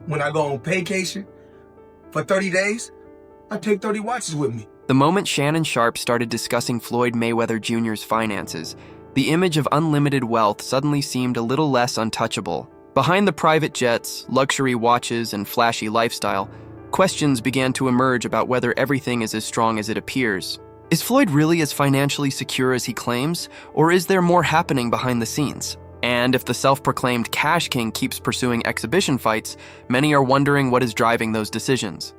When I go on vacation for 30 days, I take 30 watches with me. The moment Shannon Sharpe started discussing Floyd Mayweather Jr.'s finances, the image of unlimited wealth suddenly seemed a little less untouchable. Behind the private jets, luxury watches, and flashy lifestyle, questions began to emerge about whether everything is as strong as it appears. Is Floyd really as financially secure as he claims, or is there more happening behind the scenes? And if the self-proclaimed cash king keeps pursuing exhibition fights, many are wondering what is driving those decisions.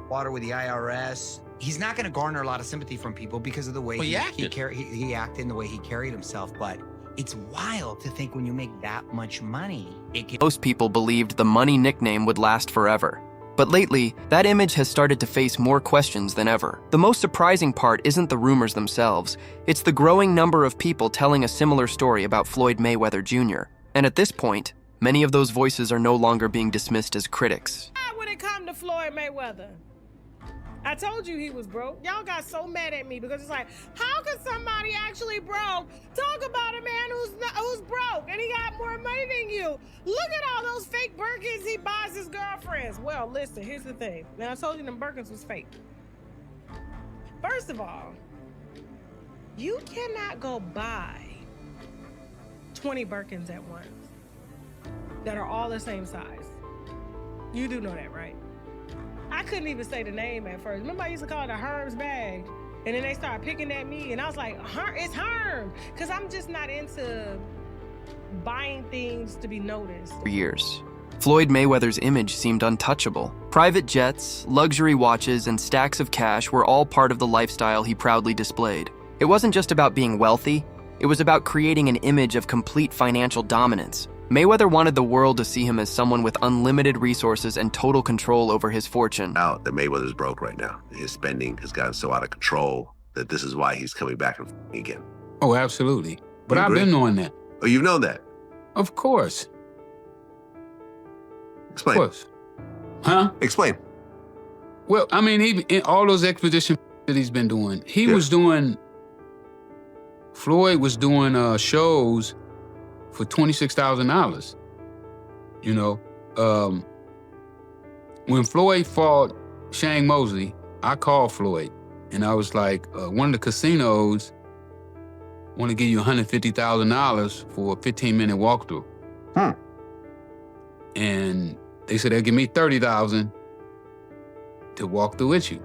Water with the IRS. He's not going to garner a lot of sympathy from people because of the way he acted and the way he carried himself. But it's wild to think when you make that much money, Most people believed the money nickname would last forever. But lately, that image has started to face more questions than ever. The most surprising part isn't the rumors themselves, it's the growing number of people telling a similar story about Floyd Mayweather Jr. And at this point, many of those voices are no longer being dismissed as critics. When it comes to Floyd Mayweather, I told you he was broke. Y'all got so mad at me because it's like, how could somebody actually broke talk about a man who's broke and he got more money than you? Look at all those fake Birkins he buys his girlfriends. Well, listen, here's the thing. Now, I told you them Birkins was fake. First of all, you cannot go buy 20 Birkins at once that are all the same size. You do know that, right? I couldn't even say the name at first. Remember I used to call it a Herm's bag? And then they started picking at me and I was like, it's Herm. Because I'm just not into buying things to be noticed. For years, Floyd Mayweather's image seemed untouchable. Private jets, luxury watches, and stacks of cash were all part of the lifestyle he proudly displayed. It wasn't just about being wealthy, it was about creating an image of complete financial dominance. Mayweather wanted the world to see him as someone with unlimited resources and total control over his fortune. Now that Mayweather's broke right now. His spending has gotten so out of control that this is why he's coming back again. Oh, absolutely. But I've been knowing that. Oh, you've known that? Of course. Explain. Of course. Huh? Explain. Well, I mean, even in all those expeditions that he's been doing, Floyd was doing shows for $26,000. You know, when Floyd fought Shane Mosley, I called Floyd and I was like, one of the casinos want to give you $150,000 for a 15-minute walkthrough. And they said they'll give me $30,000 to walk through with you.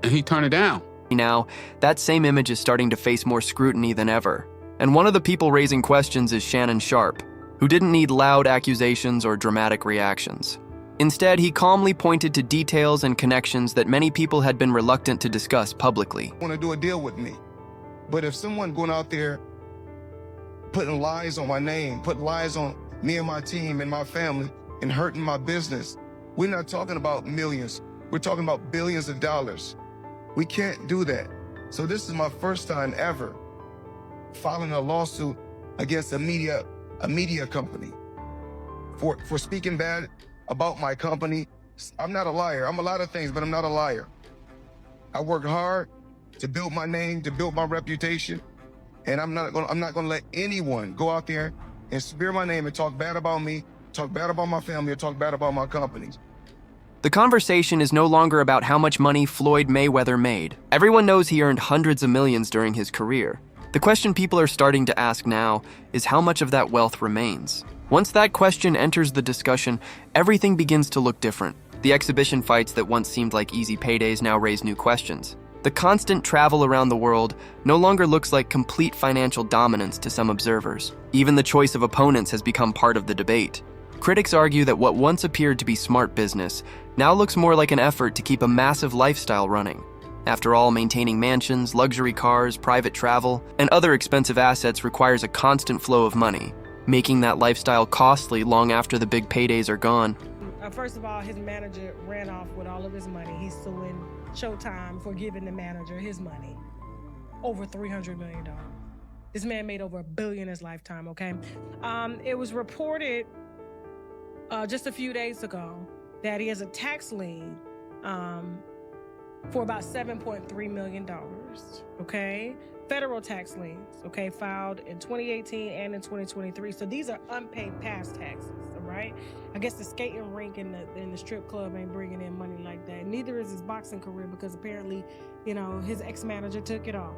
And he turned it down. Now, that same image is starting to face more scrutiny than ever. And one of the people raising questions is Shannon Sharpe, who didn't need loud accusations or dramatic reactions. Instead, he calmly pointed to details and connections that many people had been reluctant to discuss publicly. Want to do a deal with me. But if someone going out there putting lies on my name, put lies on me and my team and my family and hurting my business, we're not talking about millions. We're talking about billions of dollars. We can't do that. So this is my first time ever filing a lawsuit against a media company for speaking bad about my company. I'm not a liar. I'm a lot of things, but I'm not a liar. I work hard to build my name, to build my reputation, and I'm not gonna let anyone go out there and smear my name and talk bad about me, talk bad about my family, or talk bad about my companies. The conversation is no longer about how much money Floyd Mayweather made. Everyone knows he earned hundreds of millions during his career. The question people are starting to ask now is how much of that wealth remains. Once that question enters the discussion, everything begins to look different. The exhibition fights that once seemed like easy paydays now raise new questions. The constant travel around the world no longer looks like complete financial dominance to some observers. Even the choice of opponents has become part of the debate. Critics argue that what once appeared to be smart business now looks more like an effort to keep a massive lifestyle running. After all, maintaining mansions, luxury cars, private travel, and other expensive assets requires a constant flow of money, making that lifestyle costly long after the big paydays are gone. First of all, his manager ran off with all of his money. He's suing Showtime for giving the manager his money. Over $300 million. This man made over $1 billion in his lifetime, okay? It was reported just a few days ago that he has a tax lien for about $7.3 million, okay? Federal tax liens, okay, filed in 2018 and in 2023. So these are unpaid past taxes, all right? I guess the skating rink and the strip club ain't bringing in money like that. Neither is his boxing career because apparently, you know, his ex-manager took it all.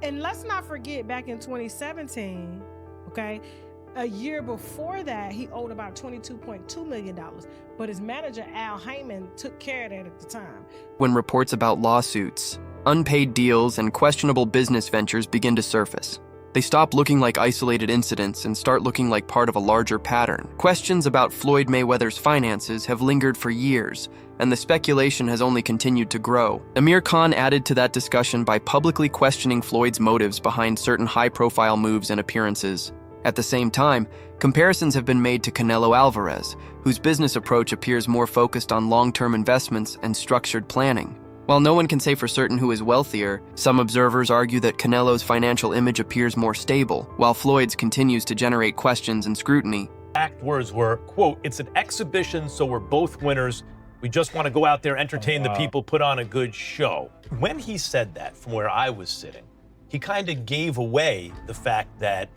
And let's not forget back in 2017, okay, a year before that, he owed about $22.2 million, but his manager, Al Heyman, took care of that at the time. When reports about lawsuits, unpaid deals, and questionable business ventures begin to surface, they stop looking like isolated incidents and start looking like part of a larger pattern. Questions about Floyd Mayweather's finances have lingered for years, and the speculation has only continued to grow. Amir Khan added to that discussion by publicly questioning Floyd's motives behind certain high-profile moves and appearances. At the same time, comparisons have been made to Canelo Alvarez, whose business approach appears more focused on long-term investments and structured planning. While no one can say for certain who is wealthier, some observers argue that Canelo's financial image appears more stable, while Floyd's continues to generate questions and scrutiny. Exact words were, quote, "It's an exhibition, so we're both winners. We just want to go out there, entertain the people, put on a good show." When he said that, from where I was sitting, he kind of gave away the fact that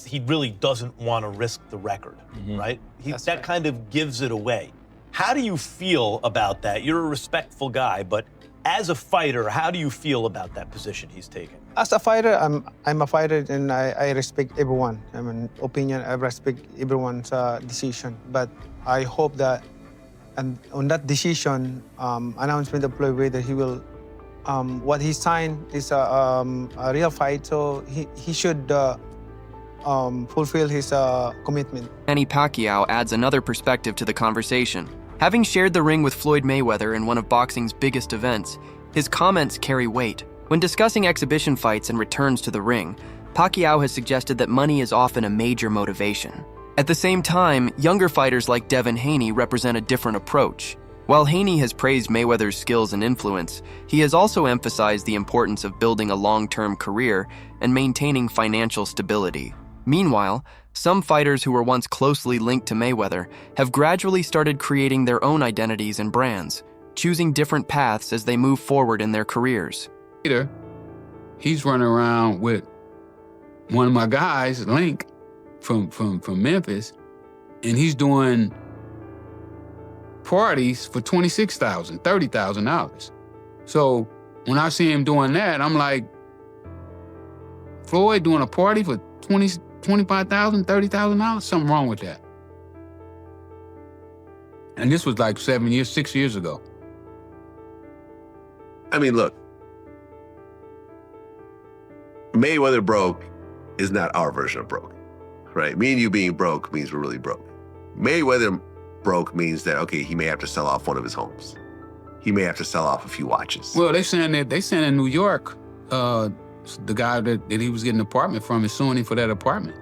he really doesn't want to risk the record, right? That kind of gives it away. How do you feel about that? You're a respectful guy, but as a fighter, how do you feel about that position he's taken? As a fighter, I'm a fighter and I respect everyone. I mean, opinion, I respect everyone's decision. But I hope that and on that decision, announcement of Floyd Mayweather, he will, what he signed is a real fight, so he should fulfill his commitment. Manny Pacquiao adds another perspective to the conversation. Having shared the ring with Floyd Mayweather in one of boxing's biggest events, his comments carry weight. When discussing exhibition fights and returns to the ring, Pacquiao has suggested that money is often a major motivation. At the same time, younger fighters like Devin Haney represent a different approach. While Haney has praised Mayweather's skills and influence, he has also emphasized the importance of building a long-term career and maintaining financial stability. Meanwhile, some fighters who were once closely linked to Mayweather have gradually started creating their own identities and brands, choosing different paths as they move forward in their careers. Later, he's running around with one of my guys, Link, from Memphis, and he's doing parties for $26,000, $30,000. So when I see him doing that, I'm like, Floyd doing a party for $25,000, $30,000? Something wrong with that. And this was like 6 years ago. I mean, look, Mayweather broke is not our version of broke, right? Me and you being broke means we're really broke. Mayweather broke means that, okay, he may have to sell off one of his homes. He may have to sell off a few watches. Well, they saying in New York, the guy that he was getting an apartment from is suing him for that apartment.